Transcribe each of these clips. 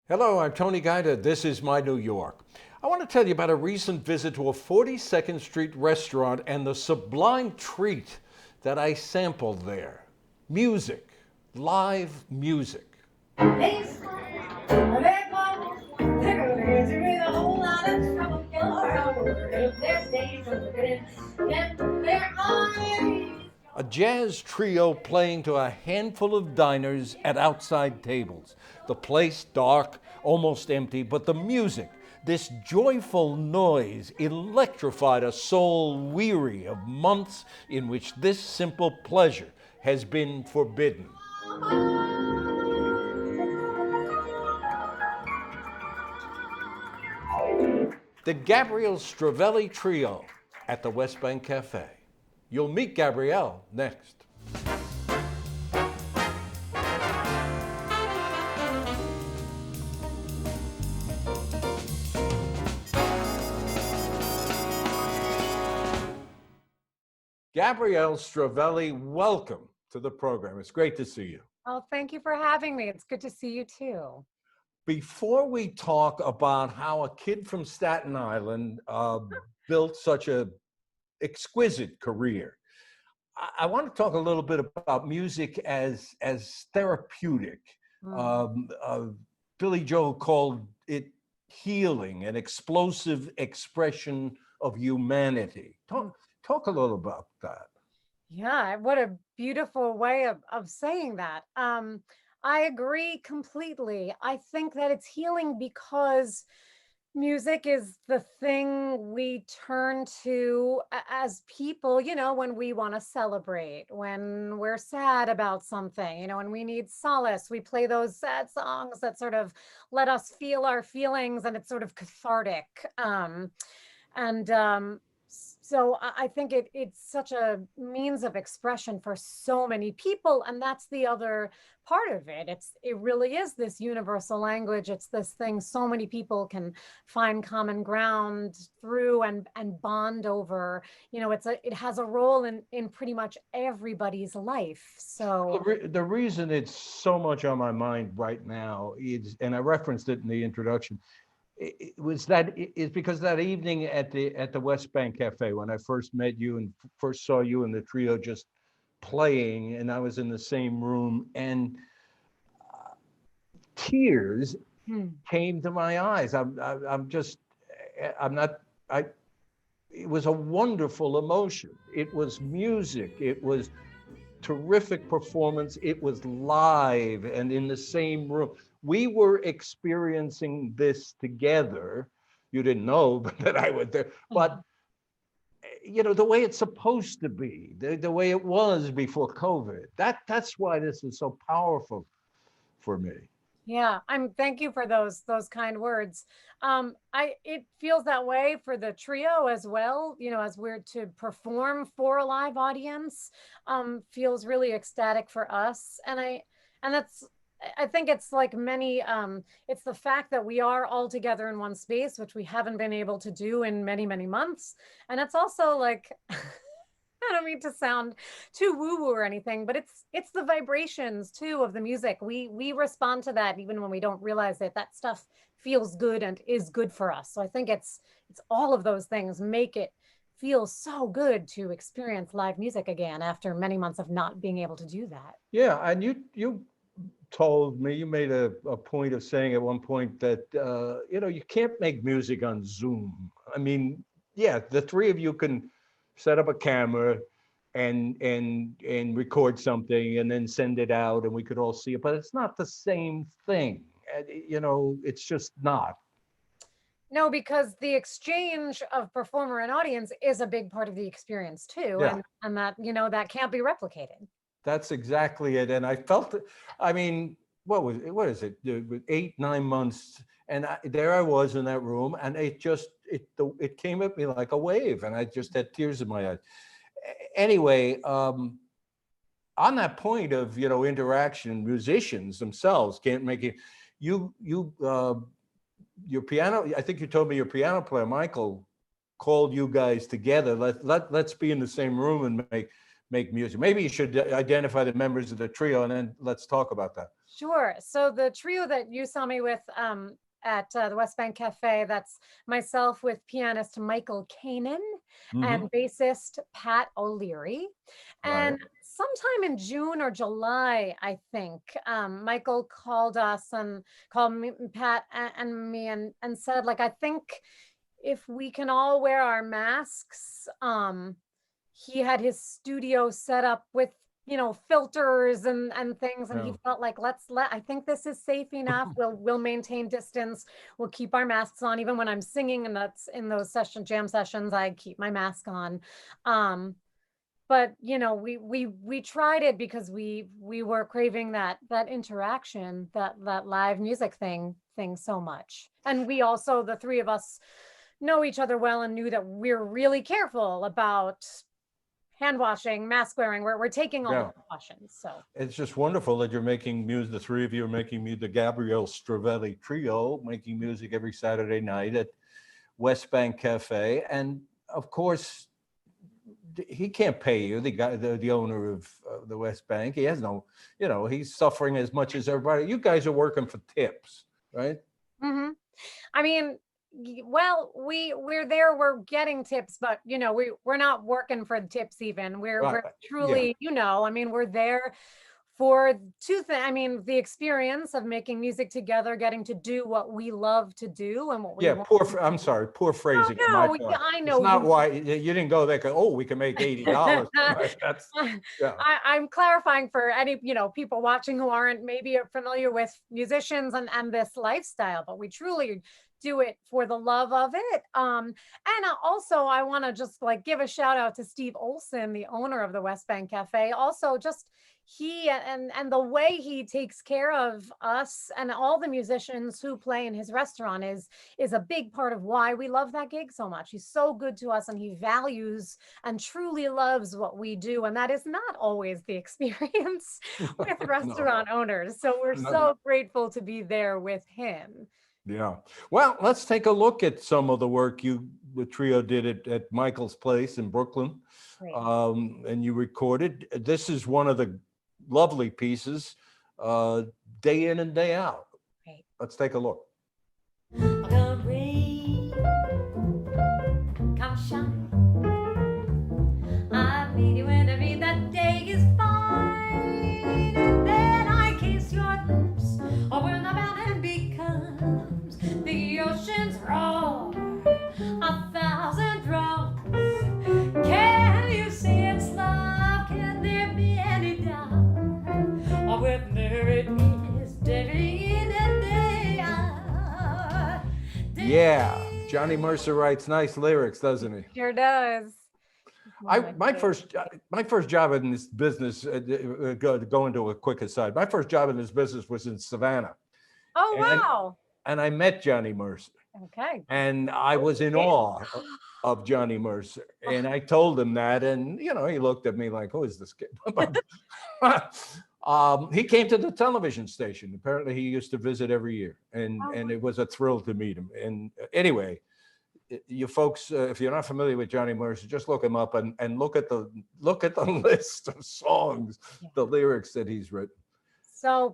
Hello, I'm Tony Guida. This is My New York. I want to tell you about a recent visit to a 42nd Street restaurant and the sublime treat that I sampled there. Music, live music. They smile, they go, they're gonna give me a whole lot of trouble. You're a word if their stage looking in their eyes. A jazz trio playing to a handful of diners at outside tables. The place dark, almost empty, but the music, this joyful noise, electrified a soul weary of months in which this simple pleasure has been forbidden. The Gabrielle Stravelli Trio at the West Bank Cafe. You'll meet Gabrielle next. Gabrielle Stravelli, welcome to the program. It's great to see you. Oh, thank you for having me. It's good to see you too. Before we talk about how a kid from Staten Island built such a exquisite career, I want to talk a little bit about music as therapeutic. Um, uh, Billy Joel called it healing, an explosive expression of humanity. Talk a little about that. Yeah, what a beautiful way of saying that. I agree completely. I think that it's healing because music is the thing we turn to as people, when we want to celebrate, when we're sad about something, when we need solace, we play those sad songs that sort of let us feel our feelings and it's sort of cathartic. And so I think it's such a means of expression for so many people, and that's the other part of it. It really is this universal language. It's this thing so many people can find common ground through and bond over. It has a role in pretty much everybody's life. So The reason it's so much on my mind right now is, and I referenced it in the introduction, it was that is because that evening at the West Bank Cafe when I first met you and first saw you and the trio just playing, and I was in the same room, and tears hmm, came to my eyes. I'm just I'm not I. It was a wonderful emotion. It was music. It was terrific performance. It was live and in the same room. We were experiencing this together. You didn't know that I was there, but the way it's supposed to be, the way it was before COVID. That's why this is so powerful for me. yeah, thank you for those kind words. I it feels that way for the trio as well, as we're to perform for a live audience, feels really ecstatic for us. And I think it's like many, it's the fact that we are all together in one space, which we haven't been able to do in many, many months. And it's also like I don't mean to sound too woo-woo or anything, but it's the vibrations too of the music. We respond to that even when we don't realize it. That stuff feels good and is good for us. So I think it's all of those things make it feel so good to experience live music again after many months of not being able to do that. Yeah, and you told me, you made a point of saying at one point that you can't make music on Zoom. I mean, yeah, the three of you can set up a camera and record something and then send it out and we could all see it, but it's not the same thing. It's just not. No, because the exchange of performer and audience is a big part of the experience too. Yeah, And that, that can't be replicated. that's exactly it. And I felt it. I mean, what is it? 8, 9 months, and there I was in that room, and it came at me like a wave, and I just had tears in my eyes. Anyway, on that point of interaction, musicians themselves can't make it. Your piano. I think you told me your piano player Michael called you guys together. Let's be in the same room and make music. Maybe you should identify the members of the trio, and then let's talk about that. Sure. So the trio that you saw me with at the West Bank Cafe, that's myself with pianist Michael Kanan Hmm. and bassist Pat O'Leary. Right. And sometime in June or July, I think, Michael called us and called me, Pat and me and said, like, I think if we can all wear our masks, he had his studio set up with, filters and things, and he Yeah. felt like, I think this is safe enough. We'll maintain distance. We'll keep our masks on. Even when I'm singing, and that's in those jam sessions, I keep my mask on. But we tried it because we were craving that interaction, that live music thing so much. And we also, the three of us, know each other well and knew that we're really careful about hand washing, mask wearing. We're taking all the Yeah. precautions. So It's just wonderful that you're making music. The three of you are making music. The Gabrielle Stravelli Trio making music every Saturday night at West Bank Cafe, and of course, he can't pay you. The guy, the owner of the West Bank, he has no. He's suffering as much as everybody. You guys are working for tips, right? mhm. I mean, well, we're there, we're getting tips, but we're not working for the tips even. We're Right. we're Yeah. truly, I mean, we're there for two things. I mean, the experience of making music together, getting to do what we love to do and what we Yeah, want. I'm sorry, poor Oh, phrasing on my no, part. I It's know not you. why you didn't go there. 'Cause, oh, we can make $80 tonight. That's yeah. I'm clarifying for any, people watching who aren't maybe familiar with musicians and this lifestyle, but we truly do it for the love of it. And also I want to just like give a shout out to Steve Olson, the owner of the West Bank Cafe. Also, just he and the way he takes care of us and all the musicians who play in his restaurant is a big part of why we love that gig so much. He's so good to us and he values and truly loves what we do. And that is not always the experience with restaurant owners. So we're No. so grateful to be there with him. Yeah. Well, let's take a look at some of the work the trio did at Michael's place in Brooklyn. Great. And you recorded. This is one of the lovely pieces, day in and day out. Great. Let's take a look. Come rain, come shine. I meet you when I mean that day is fine. And then I kiss your lips. Oh, when the mountain becomes the ocean's roar, 1,000 drums. Can you see it's love? Can there be any doubt? Oh, when there it is, day in and day out. Yeah. Johnny Mercer writes nice lyrics, doesn't he? Sure does. My first job in this business, go into a quick aside. My first job in this business was in Savannah, Oh, And- wow. and I met Johnny Mercer, Okay. and I was in awe of Johnny Mercer. And I told him that, and he looked at me like, "Who is this kid?" He came to the television station. Apparently, he used to visit every year, and Oh, it was a thrill to meet him. And anyway, you folks, if you're not familiar with Johnny Mercer, just look him up and look at the list of songs, Yeah. the lyrics that he's written.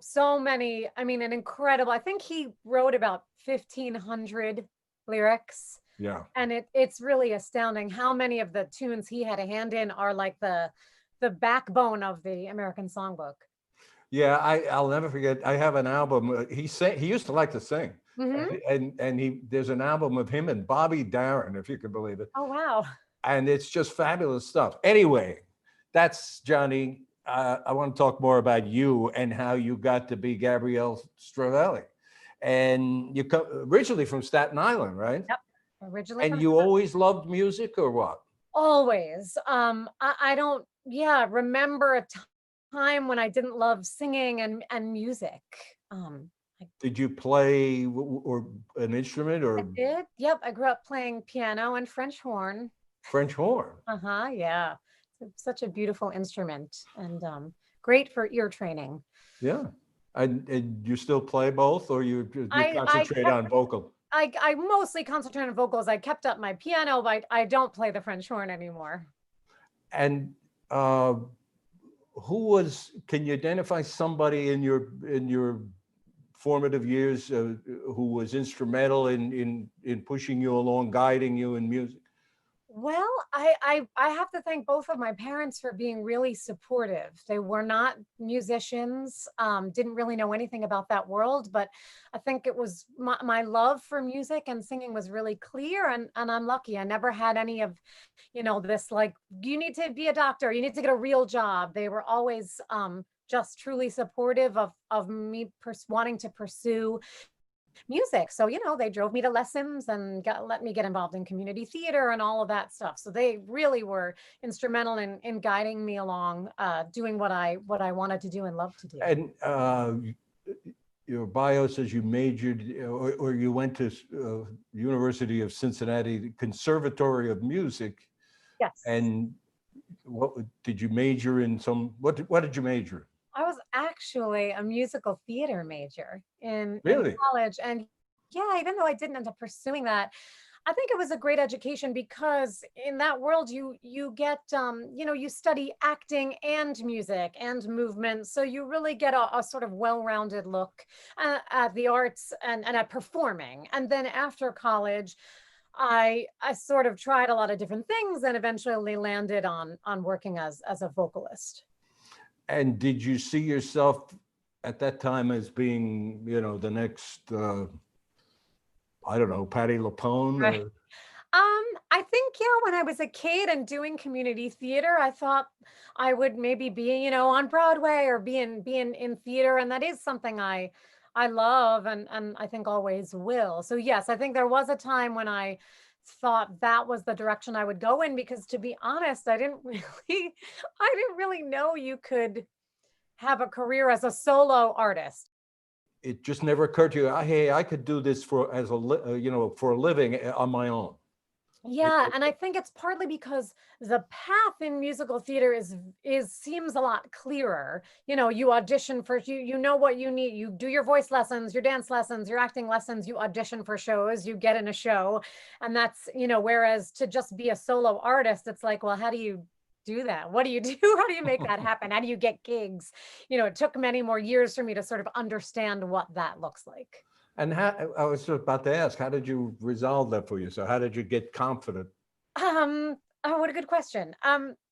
So many. I mean, an incredible. I think he wrote about 1,500 lyrics, Yeah. and it's really astounding how many of the tunes he had a hand in are like the backbone of the American Songbook. Yeah, I'll never forget. I have an album. He used to like to sing, Mhm. and there's an album of him and Bobby Darin, if you can believe it, Oh, wow. and it's just fabulous stuff. Anyway, that's Johnny. I want to talk more about you and how you got to be Gabrielle Stravelli, and you come originally from Staten Island, right? Yep. Originally And from you always loved music, or what? always. I don't, remember a time when I didn't love singing and music. Did you play or an instrument I or did. Yep. I grew up playing piano and French horn. French horn? Uh-huh. Yeah. It's such a beautiful instrument and great for ear training. Yeah. And you still play both, or you I concentrate kept- on vocal? I mostly concentrate on vocals. I kept up my piano, but I don't play the French horn anymore. And can you identify somebody in your formative years who was instrumental in pushing you along, guiding you in music? Well, I have to thank both of my parents for being really supportive. They were not musicians, didn't really know anything about that world, but I think it was my love for music and singing was really clear, and I'm lucky. I never had any of, this like, you need to be a doctor, you need to get a real job. They were always just truly supportive of me wanting to pursue music. So, they drove me to lessons and let me get involved in community theater and all of that stuff. So they really were instrumental in guiding me along, doing what I wanted to do and love to do. And your bio says you majored or you went to University of Cincinnati Conservatory of Music. Yes. And what did you major in? What did you major in? I was actually a musical theater major in Really? college. And yeah, even though I didn't end up pursuing that, I think it was a great education because in that world you get you study acting and music and movement, so you really get a sort of well-rounded look at the arts and at performing. And then after college, I sort of tried a lot of different things and eventually landed on working as a vocalist. And did you see yourself at that time as being, the next, I don't know, Patti LuPone? Right. I think, when I was a kid and doing community theater, I thought I would maybe be, on Broadway or be in theater. And that is something I love and I think always will. So yes, I think there was a time when I thought that was the direction I would go in, because to be honest, I didn't really know you could have a career as a solo artist. It just never occurred to you, hey, I could do this for a living on my own. Yeah, and I think it's partly because the path in musical theater seems a lot clearer. You audition for you know what you need. You do your voice lessons, your dance lessons, your acting lessons, you audition for shows, you get in a show. And that's, whereas to just be a solo artist, it's like, well, how do you do that? What do you do? How do you make that happen? How do you get gigs? It took many more years for me to sort of understand what that looks like. And I was just about to ask, how did you resolve that for you? So how did you get confident? Oh, what a good question.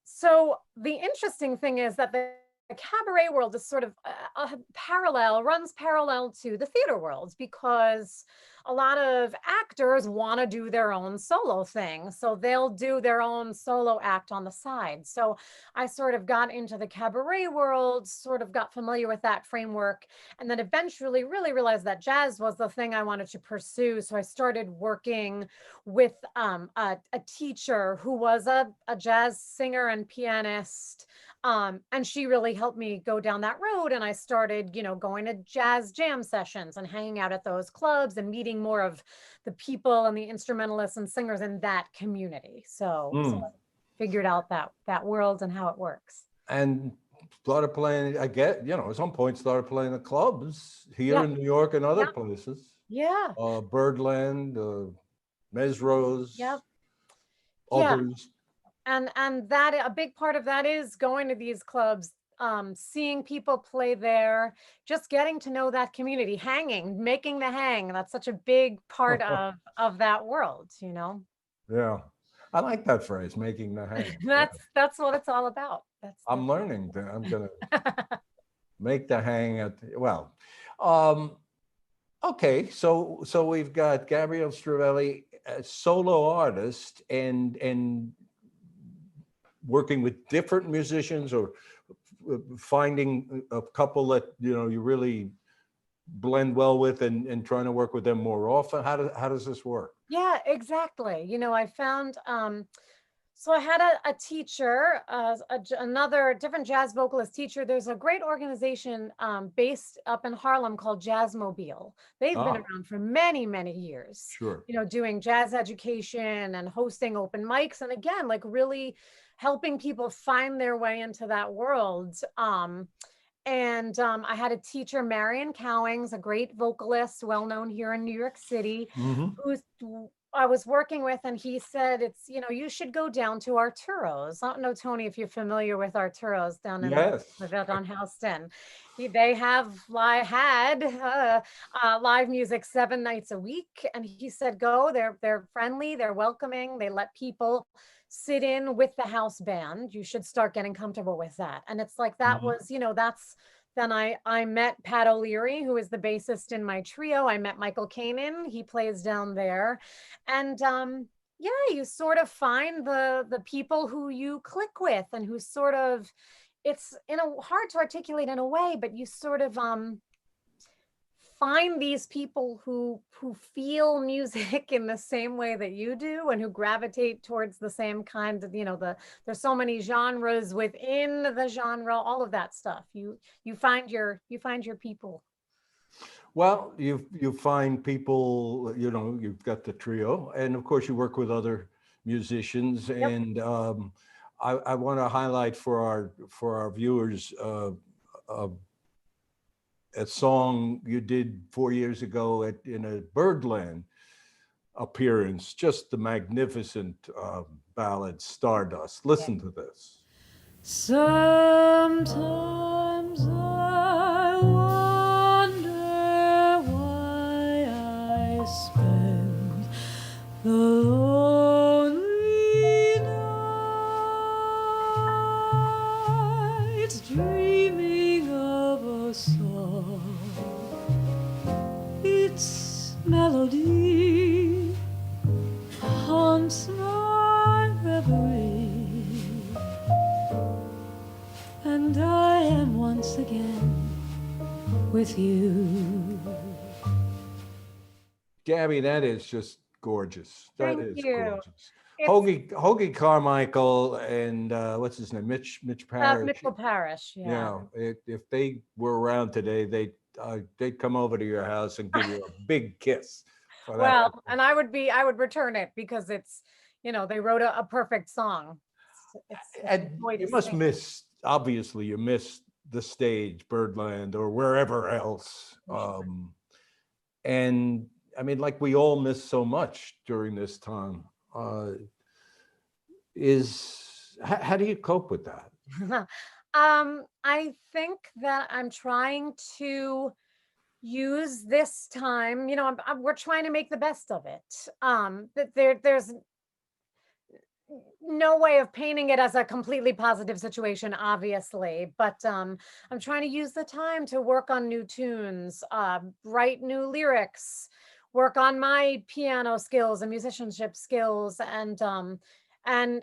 So the interesting thing is that the cabaret world is sort of runs parallel to the theater world, because a lot of actors want to do their own solo thing. So they'll do their own solo act on the side. So I sort of got into the cabaret world, sort of got familiar with that framework, and then eventually really realized that jazz was the thing I wanted to pursue. So I started working with a teacher who was a jazz singer and pianist. And she really helped me go down that road. And I started, going to jazz jam sessions and hanging out at those clubs and meeting more of the people and the instrumentalists and singers in that community. So I figured out that world and how it works. And started playing, I get, at some point started playing the clubs here in New York and other places. Yeah. Birdland, Mesros, others. And that a big part of that is going to these clubs, seeing people play there, just getting to know that community, making the hang. That's such a big part of that world, Yeah, I like that phrase, making the hang. That's what it's all about. I'm learning that. I'm gonna make the hang okay. So we've got Gabrielle Strivelli, a solo artist, and working with different musicians, or finding a couple that you really blend well with, and trying to work with them more often. How does this work? Yeah, exactly. I found so I had a teacher, another different jazz vocalist teacher. There's a great organization based up in Harlem called Jazzmobile. They've been around for many, many years. Sure. Doing jazz education and hosting open mics, and again, like really helping people find their way into that world. And I had a teacher, Marion Cowings, a great vocalist, well known here in New York City, Mhm. who I was working with, and he said, "It's, you know, you should go down to Arturo's." I don't know, Tony, if you're familiar with Arturo's down in Yes. on Houston. They have had live music 7 nights a week, and he said, "Go. They're friendly, they're welcoming, they let people sit in with the house band. You should start getting comfortable with that." And it's like that Mhm. was, you know, that's then I met Pat O'Leary, who is the bassist in my trio. I met Michael Kanan, he plays down there. And yeah, you sort of find the people who you click with and who sort of, it's in a hard to articulate in a way, but you sort of find these people who feel music in the same way that you do and who gravitate towards the same kind of, you know, there's so many genres within the genre, all of that stuff. You find your people. Well, you find people, you know, you've got the trio, and of course you work with other musicians. Yep. And I want to highlight for our viewers a song you did 4 years ago in a Birdland appearance, just the magnificent ballad "Stardust." Listen to this. Sometimes I wonder why I spend the lonely nights dreaming of a song. Its melody haunts my reverie, and I am once again with you. Gabby, that is just gorgeous. That Thank is you. gorgeous. It's Hoagie Carmichael and what's his name, Mitch Parrish. Mitchell Parish. You Yeah. know, if they were around today, they'd come over to your house and give you a big kiss. For that. Well, and I would return it because it's, you know, they wrote a perfect song. It's a And joy to you must sing. miss, obviously, you miss the stage, Birdland, or wherever else. And I mean, like we all miss so much during this time. How do you cope with that? I think that I'm trying to use this time, you know, we're trying to make the best of it. That there's no way of painting it as a completely positive situation, obviously, but I'm trying to use the time to work on new tunes, write new lyrics, work on my piano skills and musicianship skills, and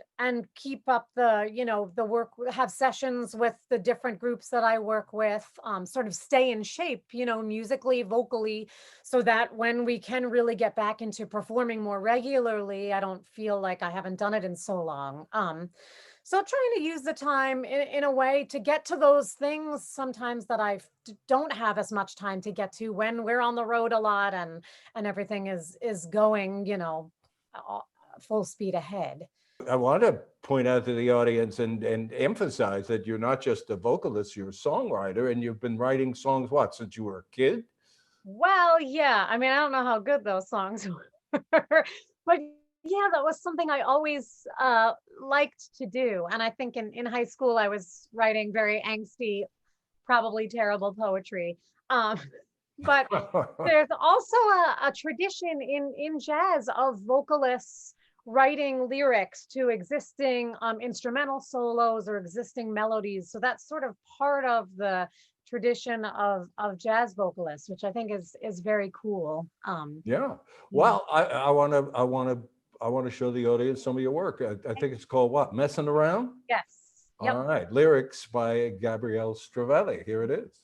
keep up the, you know, the work, have sessions with the different groups that I work with, sort of stay in shape, you know, musically, vocally, so that when we can really get back into performing more regularly, I don't feel like I haven't done it in so long. So trying to use the time in a way to get to those things sometimes that I don't have as much time to get to when we're on the road a lot and everything is going, you know, full speed ahead. I want to point out to the audience and emphasize that you're not just a vocalist, you're a songwriter, and you've been writing songs, what, since you were a kid? Well, yeah. I mean, I don't know how good those songs were, but yeah, that was something I always liked to do. And I think in high school, I was writing very angsty, probably terrible poetry. But there's also a tradition in jazz of vocalists writing lyrics to existing instrumental solos or existing melodies. So that's sort of part of the tradition of jazz vocalists, which I think is very cool. Yeah. Well, I want to show the audience some of your work. I think it's called what? Messing Around? Yes. Yep. All right. Lyrics by Gabrielle Stravelli. Here it is.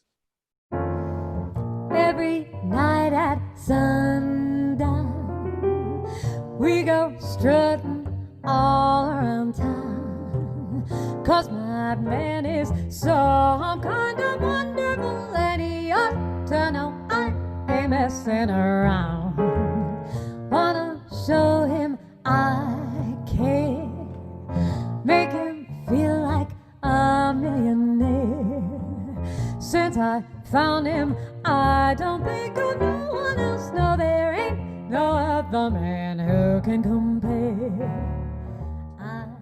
Every night at sundown, we go strutting all around town, 'cause my man is some kind of wonderful, and he ought to know I ain't messing around. Wanna show him I care, make him feel like a millionaire. found him. I don't think of no one else. No, there ain't no other man who can compare.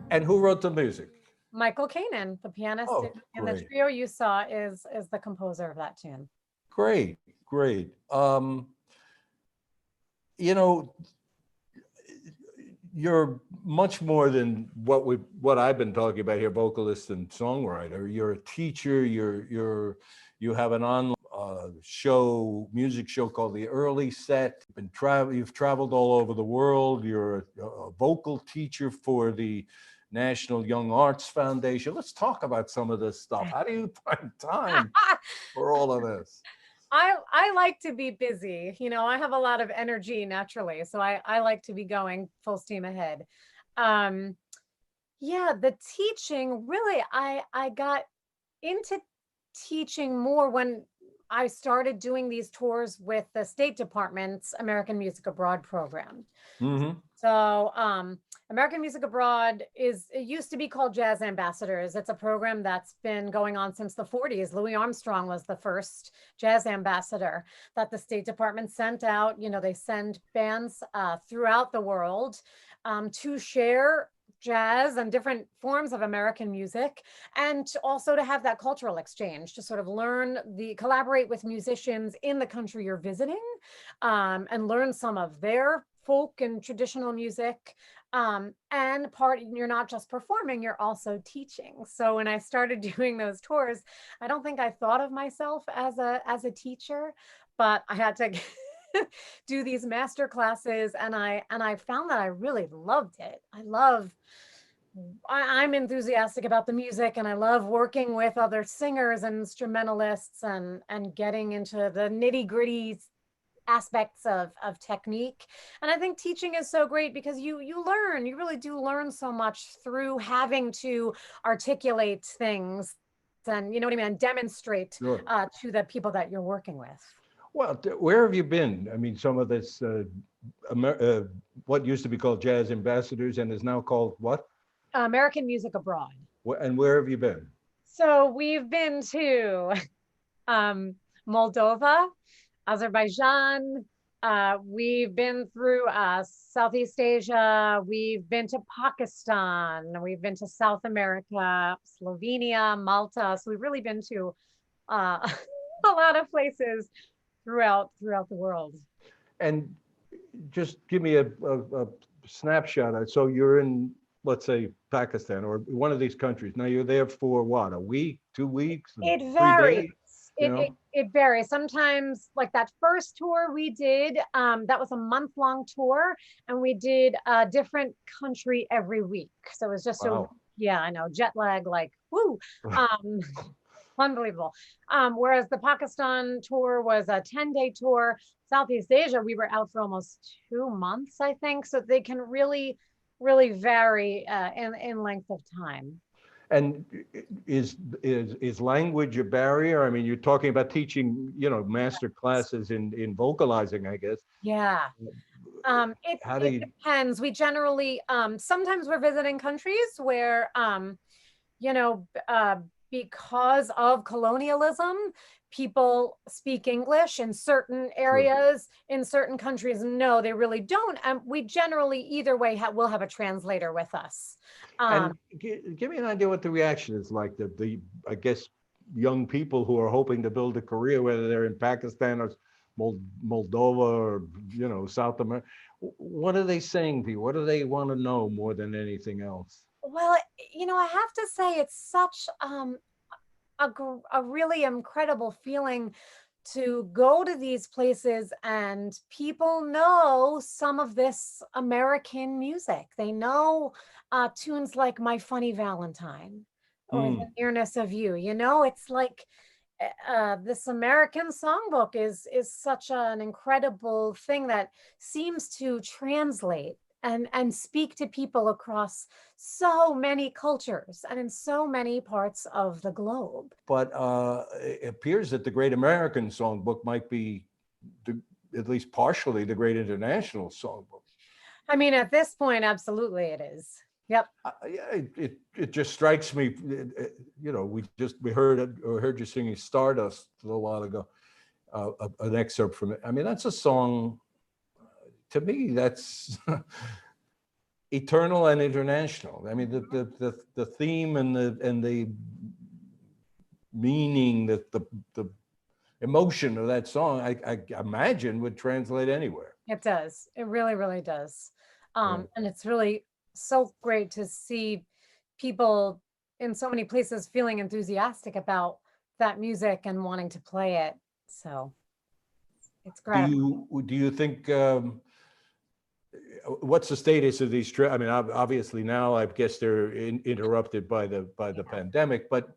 And who wrote the music? Michael Kanan, the pianist Oh, in the great. trio you saw, is the composer of that tune. Great, great. You know, you're much more than what I've been talking about here, vocalist and songwriter. You're a teacher. You have an online music show called The Early Set. You've traveled all over the world. You're a vocal teacher for the National Young Arts Foundation. Let's talk about some of this stuff. How do you find time for all of this? I like to be busy. You know, I have a lot of energy naturally, so I like to be going full steam ahead. Yeah, the teaching, really, I got into teaching more when I started doing these tours with the State Department's American Music Abroad program. Mm-hmm. So American Music Abroad it used to be called Jazz Ambassadors. It's a program that's been going on since the 40s. Louis Armstrong was the first jazz ambassador that the State Department sent out. You know, they send bands throughout the world to share jazz and different forms of American music, and also to have that cultural exchange, to sort of collaborate with musicians in the country you're visiting, and learn some of their folk and traditional music. And you're not just performing, you're also teaching. So when I started doing those tours, I don't think I thought of myself as a teacher, but I had to do these master classes, and I found that I really loved it. I'm enthusiastic about the music, and I love working with other singers and instrumentalists and getting into the nitty-gritty aspects of technique. And I think teaching is so great because you really do learn so much through having to articulate things and, you know what I mean, and demonstrate Sure. to the people that you're working with. Well, where have you been? I mean, some of this, what used to be called Jazz Ambassadors and is now called what? American Music Abroad. And where have you been? So we've been to Moldova, Azerbaijan. We've been through Southeast Asia. We've been to Pakistan. We've been to South America, Slovenia, Malta. So we've really been to a lot of places throughout the world. And just give me a snapshot. So you're in, let's say, Pakistan or one of these countries. Now you're there for what, a week, 2 weeks? It varies. It varies. Sometimes, like that first tour we did, that was a month-long tour, and we did a different country every week. So it was just I know, jet lag, like, woo. Unbelievable. Whereas the Pakistan tour was a 10-day tour. Southeast Asia, we were out for almost 2 months, I think. So they can really, really vary in length of time. And is language a barrier? I mean, you're talking about teaching, master classes in vocalizing, I guess. Yeah. It depends. We generally, sometimes we're visiting countries where, because of colonialism, people speak English in certain areas. Sure. In certain countries, no, they really don't. And we generally, either way, will have a translator with us. And give me an idea what the reaction is like. The I guess young people who are hoping to build a career, whether they're in Pakistan or Moldova or South America. What are they saying to you? What do they want to know more than anything else? Well, I have to say it's such a really incredible feeling to go to these places and people know some of this American music. They know tunes like My Funny Valentine or The Nearness of You. It's like this American songbook is such an incredible thing that seems to translate and speak to people across so many cultures and in so many parts of the globe. But it appears that the Great American Songbook might be, at least partially, the Great International Songbook. I mean, at this point, absolutely it is. Yep. Yeah, it just strikes me, you know, we heard you singing Stardust a little while ago, an excerpt from it. I mean, that's a song, to me, that's eternal and international. I mean, the theme and the meaning, that the emotion of that song, I imagine would translate anywhere. It does. It really, really does. And it's really so great to see people in so many places feeling enthusiastic about that music and wanting to play it. So it's great. Do you think, what's the status of these trips? I mean, obviously now I guess they're interrupted by the pandemic, but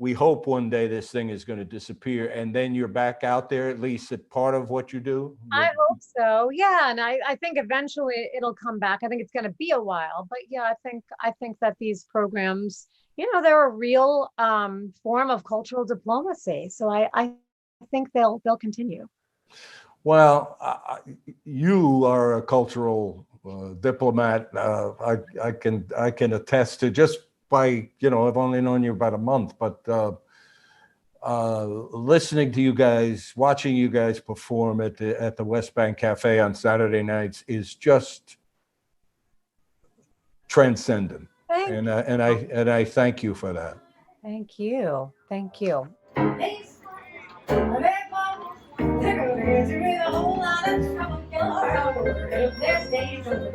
we hope one day this thing is going to disappear, and then you're back out there, at least at part of what you do. I hope so. Yeah. And I think eventually it'll come back. I think it's going to be a while, but yeah, I think that these programs, you know, they're a real form of cultural diplomacy. So I think they'll continue. Well, you are a cultural diplomat. I can attest to, just by, you know, I've only known you about a month, but listening to you guys, watching you guys perform at the West Bank Cafe on Saturday nights is just transcendent. And I thank you for that. Thank you. Thank you. There's a whole lot of trouble. There's days of